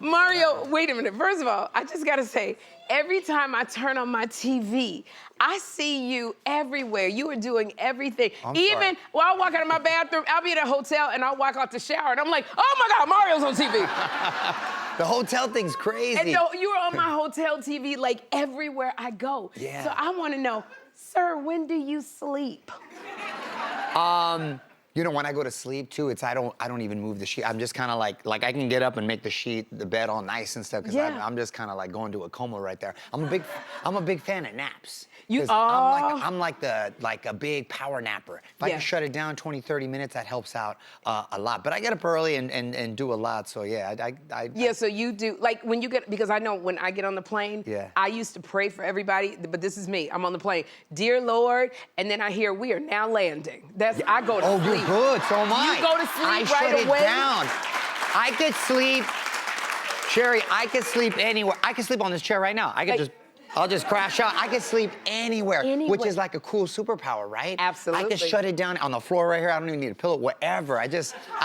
Mario, wait a minute. First of all, I just gotta say, every time I turn on my TV, I see you everywhere. You are doing everything. Even while I walk out of my bathroom, I'll be at a hotel and I'll walk out the shower and I'm like, oh my God, Mario's on TV. The hotel thing's crazy. And so you're on my hotel TV like everywhere I go. Yeah. So I wanna know, sir, when do you sleep? You know, when I go to sleep too, I don't even move the sheet. I'm just kind of like I can get up and make the bed all nice and stuff because I'm just kind of like going to a coma right there. I'm a big fan of naps. I'm like a big power napper. If I can shut it down 20, 30 minutes, that helps out a lot. But I get up early and do a lot, so yeah. So you do, like when you get, because I know when I get on the plane, I used to pray for everybody, but this is me, I'm on the plane. Dear Lord, and then I hear we are now landing. I go to sleep. Oh, you're good, so am I. You go to sleep I right shut away? it down. I could sleep, Sherri, I could sleep anywhere. I could sleep on this chair right now. I'll just crash out. I can sleep anywhere, which is like a cool superpower, right? Absolutely. I can shut it down on the floor right here. I don't even need a pillow, whatever. I've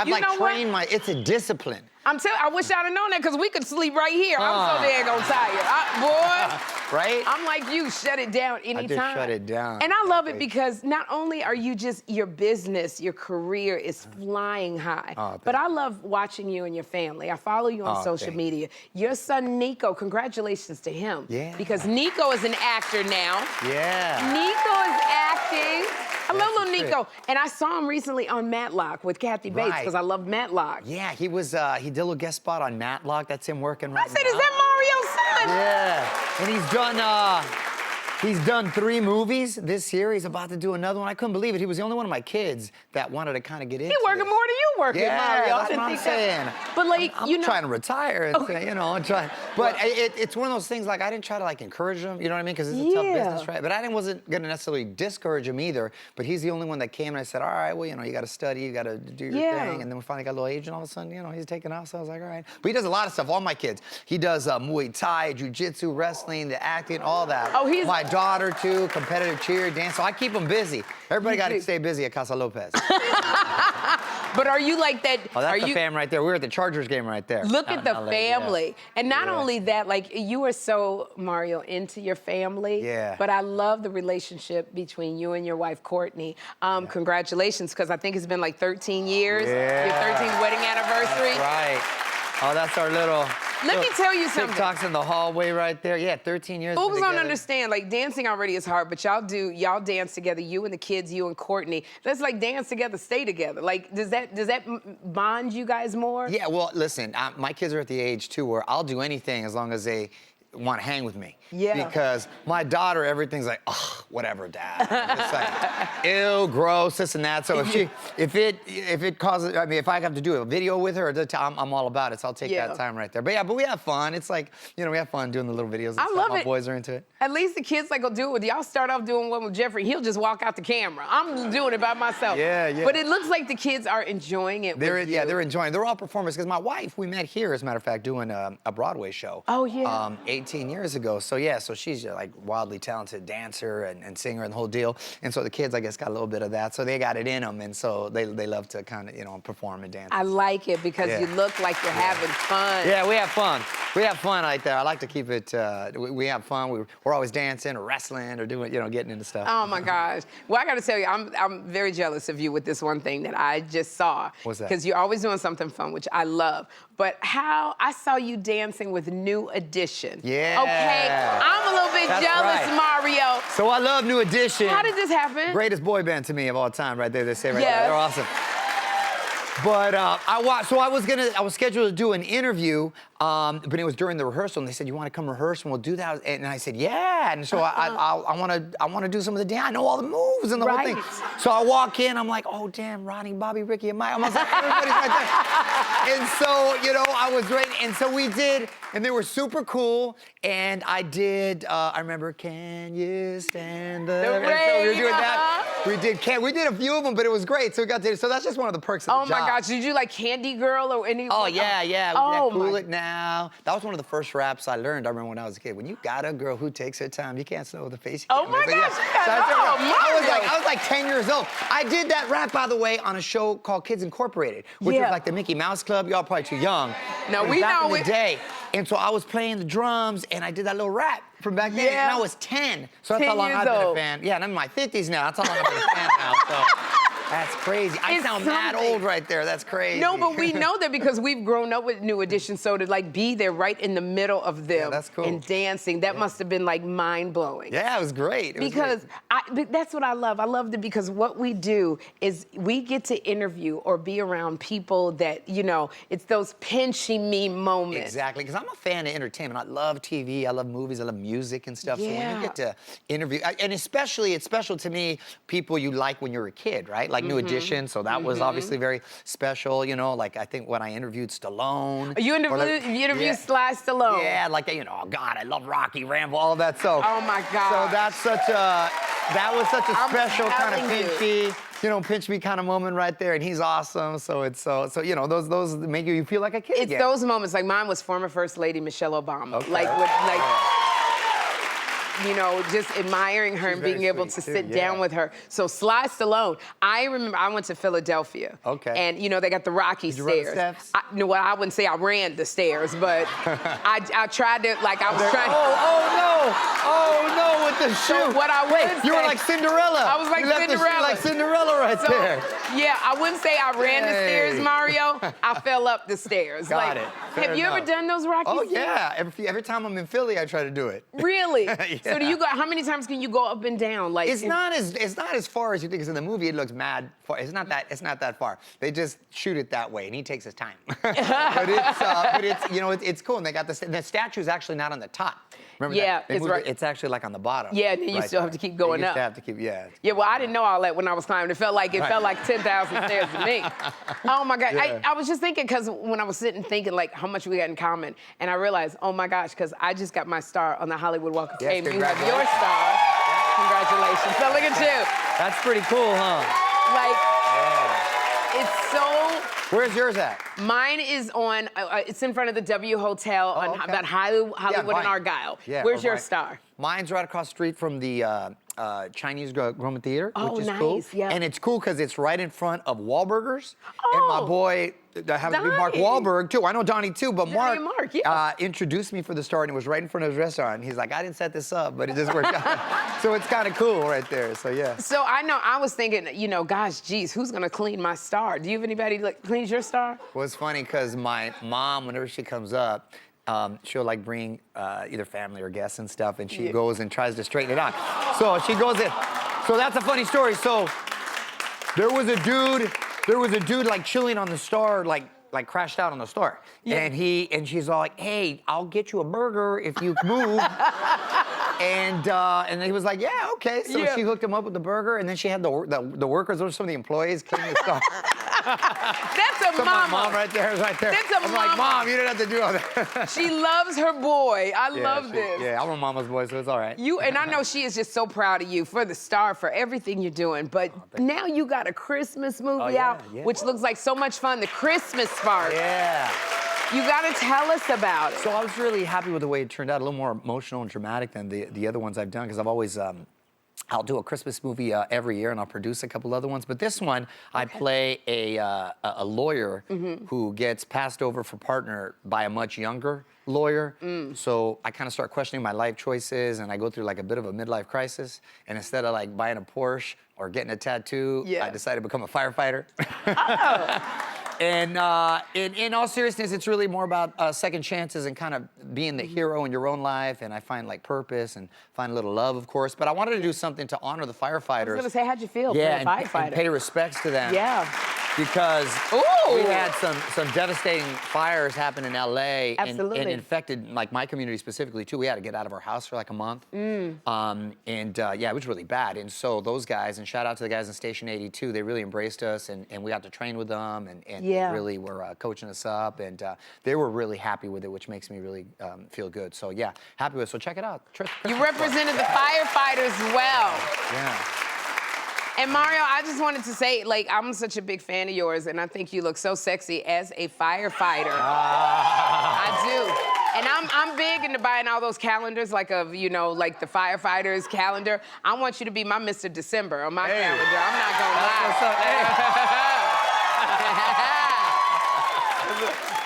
like trained it's a discipline. I wish I'd have known that because we could sleep right here. I'm so daggone tired. Boy. Right? I'm like you, shut it down anytime. I just shut it down. And I love it because not only are you your business, your career is flying high, but I love watching you and your family. I follow you on social media. Your son, Nico, congratulations to him. Yeah. Because Nico is an actor now. Yeah. Nico is acting. I love little Nico. And I saw him recently on Matlock with Kathy Bates because I love Matlock. Yeah, he did a little guest spot on Matlock. That's him working right now. I said, is that Mario's son? Yeah. And he's done 3 movies this year. He's about to do another one. I couldn't believe it. He was the only one of my kids that wanted to kind of get into He working this. more than you working, Mario. That's what I'm saying. But like, I'm trying to retire, but it's one of those things, like, I didn't try to, like, encourage him, you know what I mean? Because it's a tough business, right? But I wasn't gonna necessarily discourage him either, but he's the only one that came and I said, all right, well, you gotta study, you gotta do your thing. And then we finally got a little age and all of a sudden, he's taking off, so I was like, all right. But he does a lot of stuff, all my kids. He does Muay Thai, Jiu-Jitsu, wrestling, the acting, all that. Oh, he's... My daughter, too, competitive cheer, dance, so I keep him busy. Everybody gotta stay busy at Casa Lopez. But are you like that? Oh, that's the fam right there. We were at the Chargers game right there. Look at the family. Yeah. And not only that, like, you are so, Mario, into your family. Yeah. But I love the relationship between you and your wife, Courtney. Congratulations, because I think it's been like 13 years. Yeah. Your 13th wedding anniversary. That's right. Oh, that's our little... Let me tell you something. TikToks in the hallway right there. Yeah, 13 years. Folks don't understand, like, dancing already is hard, but y'all dance together, you and the kids, you and Courtney. That's like dance together, stay together. Like, does that bond you guys more? Yeah, well, listen, my kids are at the age, too, where I'll do anything as long as they want to hang with me. Yeah. Because my daughter, everything's like, ugh, whatever, Dad. It's like, ew, gross, this and that. So if it causes, I mean, if I have to do a video with her, I'm all about it. So I'll take that time right there. But we have fun. It's like, we have fun doing the little videos and stuff. I love it. My boys are into it. At least the kids will do it with you. I'll start off doing one with Jeffrey. He'll just walk out the camera. I'm doing it by myself. Yeah. But it looks like the kids are enjoying it with you. Yeah, they're enjoying it. They're all performers. Because my wife, we met here, as a matter of fact, doing a Broadway show. Oh, yeah. 18 years ago. So yeah, so she's like wildly talented dancer and singer and the whole deal. And so the kids, I guess, got a little bit of that. So they got it in them, and so they love to kind of perform and dance. I like it because you look like you're having fun. Yeah, we have fun. We have fun like that. I like to keep it. We have fun. We're always dancing or wrestling or doing getting into stuff. Oh my gosh. Well, I got to tell you, I'm very jealous of you with this one thing that I just saw. What's that? Because you're always doing something fun, which I love. But how I saw you dancing with New Edition. Yeah. Okay, I'm a little bit jealous, Mario. So I love New Edition. How did this happen? Greatest boy band to me of all time, right there. They say right Yes. there. They're awesome. But I was scheduled to do an interview, but it was during the rehearsal, and they said, "You want to come rehearse, and we'll do that." And I said, "Yeah." And so I want to do some of the dance. I know all the moves and the whole thing. So I walk in, I'm like, "Oh damn, Ronnie, Bobby, Ricky, and Mike." I was like, everybody's right there. And so I was ready, and so we did, and they were super cool. And I did. I remember, "Can you stand the rain?" So we were doing that. We did a few of them, but it was great. So we got to. So that's just one of the perks of the job. Oh my gosh, did you like Candy Girl or any? Oh yeah. Oh Cool It Now. That was one of the first raps I learned. I remember when I was a kid. When you got a girl who takes her time, you can't slow the face. Oh my gosh, I was like 10 years old. I did that rap, by the way, on a show called Kids Incorporated, which was like the Mickey Mouse Club. Y'all probably too young. No, we back know in the day. And so I was playing the drums, and I did that little rap from back then, and I was 10. So that's how long I've been a fan. Yeah, and I'm in my 50s now. That's how long I've been a fan now. So that's crazy. I sound mad old right there. That's crazy. No, but we know that because we've grown up with New Edition, so to like be there right in the middle of them that's cool. and dancing, that must have been like mind-blowing. Yeah, it was great. Because that's what I love. I loved it because what we do is we get to interview or be around people that, you know, it's those pinching me moments. Exactly, because I'm a fan of entertainment. I love TV, I love movies, I love music and stuff. So when you get to interview, and especially it's special to me, people you like when you're a kid, right? Like New Edition, so that was obviously very special, you know, like I think when I interviewed Stallone. You interviewed Sly Stallone. Yeah, like, you know, oh God, I love Rocky, Rambo, all of that. So, oh my God. So that was such a special kind of pinch me kind of moment right there, and he's awesome. So it's so you know, those make you feel like a kid. It's those moments, like mine was former First Lady Michelle Obama. Okay. You know, just admiring her and being able to sit down with her. So Sly Stallone, I remember I went to Philadelphia. Okay. And you know, they got the Rocky Did you stairs. run the steps? Well, I wouldn't say I ran the stairs, but I tried to, like I was trying to. Oh no, with the shoe. So what I would You were like Cinderella. I was like you left Cinderella. The shoe like Cinderella right there. Yeah, I wouldn't say I ran the stairs, Mario. I fell up the stairs. Got it. Have you ever done those Rocky stairs? Oh yeah, every time I'm in Philly, I try to do it. Really? Yeah. So do you go? How many times can you go up and down? Like it's not as far as you think. It's in the movie. It looks mad far. It's not that far. They just shoot it that way, and he takes his time. but it's you know it's cool. And they got the statue's actually not on the top. Remember that? It's right. It's actually like on the bottom. Yeah, and then you still have to keep going up. You have to keep Yeah, well, I didn't know all that when I was climbing. It felt like 10,000 stairs to me. Oh my God. Yeah. I was just thinking, because when I was sitting thinking like how much we got in common, and I realized, oh my gosh, because I just got my star on the Hollywood Walk of Fame. You have your star. Congratulations. So look at you. That's pretty cool, huh? It's so. Where's yours at? Mine is on, it's in front of the W Hotel on about Hollywood and Argyle. Yeah, Where's your star? Mine's right across the street from the Chinese Roman Theater, which is cool. Yeah. And it's cool because it's right in front of Wahlburgers. And my boy, that happens to be Mark Wahlberg, too. I know Donnie, too, but Mark introduced me for the star, and it was right in front of his restaurant. And he's like, I didn't set this up, but it just worked out. So it's kind of cool right there, so yeah. So I know, I was thinking, you know, gosh, geez, who's going to clean my star? Do you have anybody that cleans your star? Well, it's funny because my mom, whenever she comes up, she'll like bring either family or guests and stuff, and she goes and tries to straighten it out. So she goes in. So that's a funny story. So there was a dude like chilling on the star, like crashed out on the star. Yeah. And she's all like, hey, I'll get you a burger if you move. And he was like, yeah, okay. So she hooked him up with the burger, and then she had the workers or some of the employees clean the star. That's a mama. My mom right there. That's a mama. Like, Mom, you didn't have to do all that. She loves her boy. I love this. Yeah, I'm a mama's boy, so it's all right. And I know she is just so proud of you for the star, for everything you're doing. But now you got a Christmas movie out, which looks like so much fun. The Christmas Spark. Yeah. You got to tell us about it. So I was really happy with the way it turned out, a little more emotional and dramatic than the other ones I've done, because I've always, I'll do a Christmas movie every year, and I'll produce a couple other ones. But this one, I play a lawyer who gets passed over for partner by a much younger lawyer. So I kind of start questioning my life choices, and I go through like a bit of a midlife crisis. And instead of like buying a Porsche or getting a tattoo, I decided to become a firefighter. And in all seriousness, it's really more about second chances and kind of being the hero in your own life. And I find like purpose and find a little love, of course. But I wanted to do something to honor the firefighters. I was gonna say, how'd you feel? Yeah, being a firefighter? and pay respects to them. Yeah. Because we had some devastating fires happen in LA and infected like my community specifically too. We had to get out of our house for like a month. Yeah, it was really bad. And so those guys, and shout out to the guys in Station 82, they really embraced us, and we got to train with them, and they really were coaching us up, and they were really happy with it, which makes me really feel good. So yeah, happy with it. So check it out. You represented the firefighters well. Yeah. And Mario, I just wanted to say, like, I'm such a big fan of yours, and I think you look so sexy as a firefighter. I do. And I'm big into buying all those calendars, like like the firefighters calendar. I want you to be my Mr. December on my calendar. I'm not gonna lie. What's up? Hey.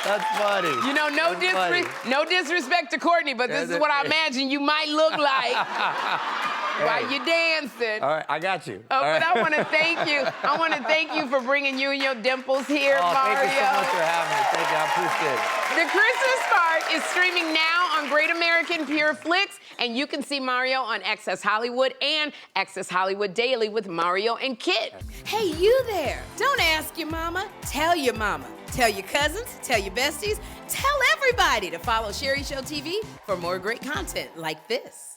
That's funny. You know, no disrespect to Courtney, but this is what I imagine you might look like. While you're dancing. All right, I got you. Oh, right. but I want to thank you. I want to thank you for bringing you and your dimples here, Mario. Thank you so much for having me. Thank you, I appreciate it. The Christmas Card is streaming now on Great American Pure Flix, and you can see Mario on Access Hollywood and Access Hollywood Daily with Mario and Kit. Hey, you there. Don't ask your mama. Tell your mama. Tell your cousins. Tell your besties. Tell everybody to follow Sherri Show TV for more great content like this.